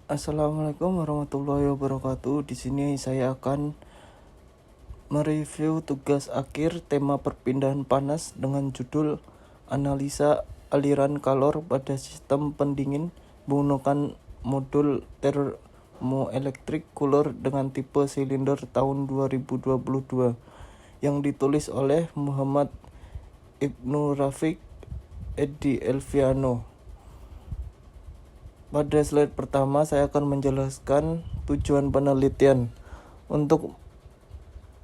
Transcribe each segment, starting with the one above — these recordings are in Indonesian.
Assalamualaikum warahmatullahi wabarakatuh. Di sini saya akan mereview tugas akhir tema perpindahan panas dengan judul Analisa Aliran Kalor pada Sistem Pendingin menggunakan modul termoelektrik cooler dengan tipe silinder tahun 2022 yang ditulis oleh Muhammad Ibnu Rafiq Edi Elviano. Pada slide pertama saya akan menjelaskan tujuan penelitian untuk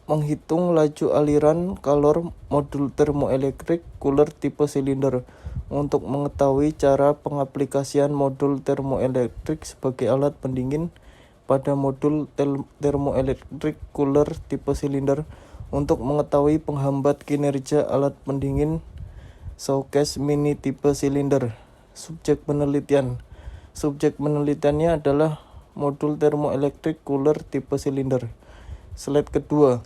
menghitung laju aliran kalor modul termoelektrik cooler tipe silinder untuk mengetahui cara pengaplikasian modul termoelektrik sebagai alat pendingin pada modul termoelektrik cooler tipe silinder untuk mengetahui penghambat kinerja alat pendingin showcase mini tipe silinder. Subjek penelitiannya adalah modul termoelektrik cooler tipe silinder. Slide kedua,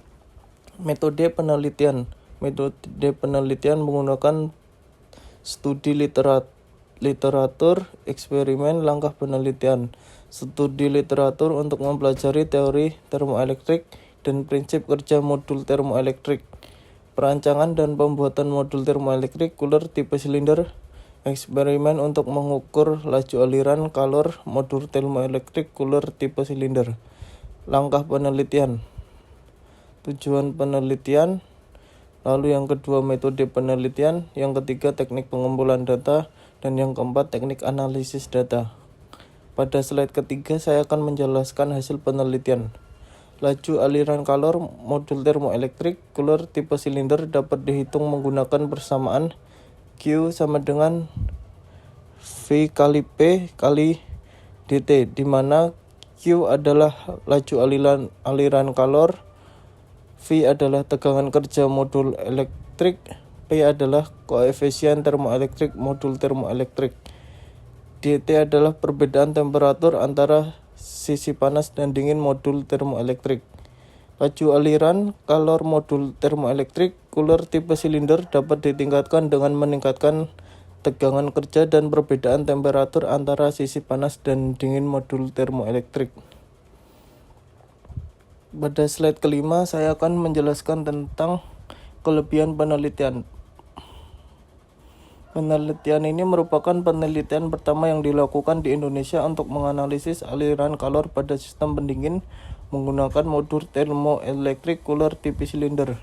metode penelitian. Metode penelitian menggunakan studi literatur, eksperimen, langkah penelitian. Studi literatur untuk mempelajari teori termoelektrik dan prinsip kerja modul termoelektrik. Perancangan dan pembuatan modul termoelektrik cooler tipe silinder. Eksperimen untuk mengukur laju aliran kalor modul termoelektrik cooler tipe silinder. Langkah penelitian. Tujuan penelitian. Lalu yang kedua metode penelitian. Yang ketiga teknik pengumpulan data. Dan yang keempat teknik analisis data. Pada slide ketiga saya akan menjelaskan hasil penelitian. Laju aliran kalor modul termoelektrik cooler tipe silinder dapat dihitung menggunakan persamaan Q sama dengan V kali P kali dt, di mana Q adalah laju aliran kalor, V adalah tegangan kerja modul elektrik, P adalah koefisien termoelektrik modul termoelektrik. dt adalah perbedaan temperatur antara sisi panas dan dingin modul termoelektrik. Laju aliran kalor modul termoelektrik cooler tipe silinder dapat ditingkatkan dengan meningkatkan tegangan kerja dan perbedaan temperatur antara sisi panas dan dingin modul termoelektrik. Pada slide kelima saya akan menjelaskan tentang kelebihan penelitian. Penelitian ini merupakan penelitian pertama yang dilakukan di Indonesia untuk menganalisis aliran kalor pada sistem pendingin menggunakan modul termoelektrik cooler tipe silinder.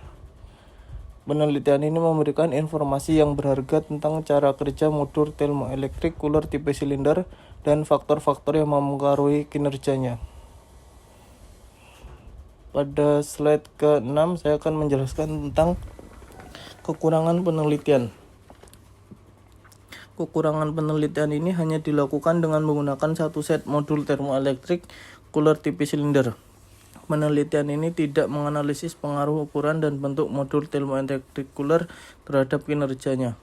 Penelitian ini memberikan informasi yang berharga tentang cara kerja modul termoelektrik cooler tipe silinder dan faktor-faktor yang mempengaruhi kinerjanya. Pada slide ke-6 saya akan menjelaskan tentang kekurangan penelitian. Kekurangan penelitian ini hanya dilakukan dengan menggunakan satu set modul termoelektrik cooler tipe silinder. Penelitian ini tidak menganalisis pengaruh ukuran dan bentuk modul termoelektrik cooler terhadap kinerjanya.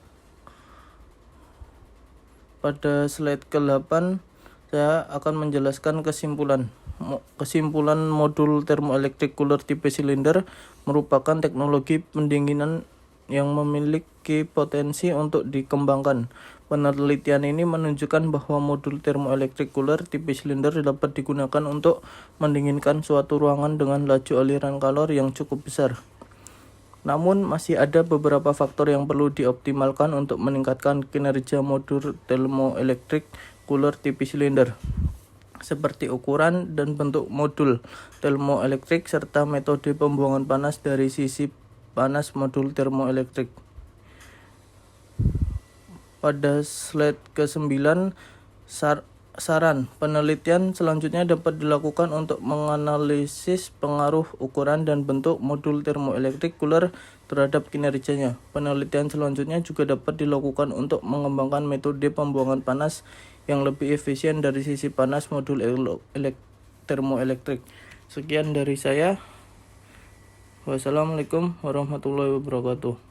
Pada slide ke-8 saya akan menjelaskan kesimpulan. Kesimpulan modul termoelektrik cooler tipe silinder merupakan teknologi pendinginan yang memiliki potensi untuk dikembangkan. Penelitian ini menunjukkan bahwa modul termoelektrik cooler tipe silinder dapat digunakan untuk mendinginkan suatu ruangan dengan laju aliran kalor yang cukup besar. Namun masih ada beberapa faktor yang perlu dioptimalkan untuk meningkatkan kinerja modul termoelektrik cooler tipe silinder, seperti ukuran dan bentuk modul termoelektrik serta metode pembuangan panas dari sisi panas modul termoelektrik. Pada slide ke-9, saran penelitian selanjutnya dapat dilakukan untuk menganalisis pengaruh ukuran dan bentuk modul termoelektrik cooler terhadap kinerjanya. Penelitian selanjutnya juga dapat dilakukan untuk mengembangkan metode pembuangan panas yang lebih efisien dari sisi panas modul termoelektrik. Sekian dari saya. Wassalamualaikum warahmatullahi wabarakatuh.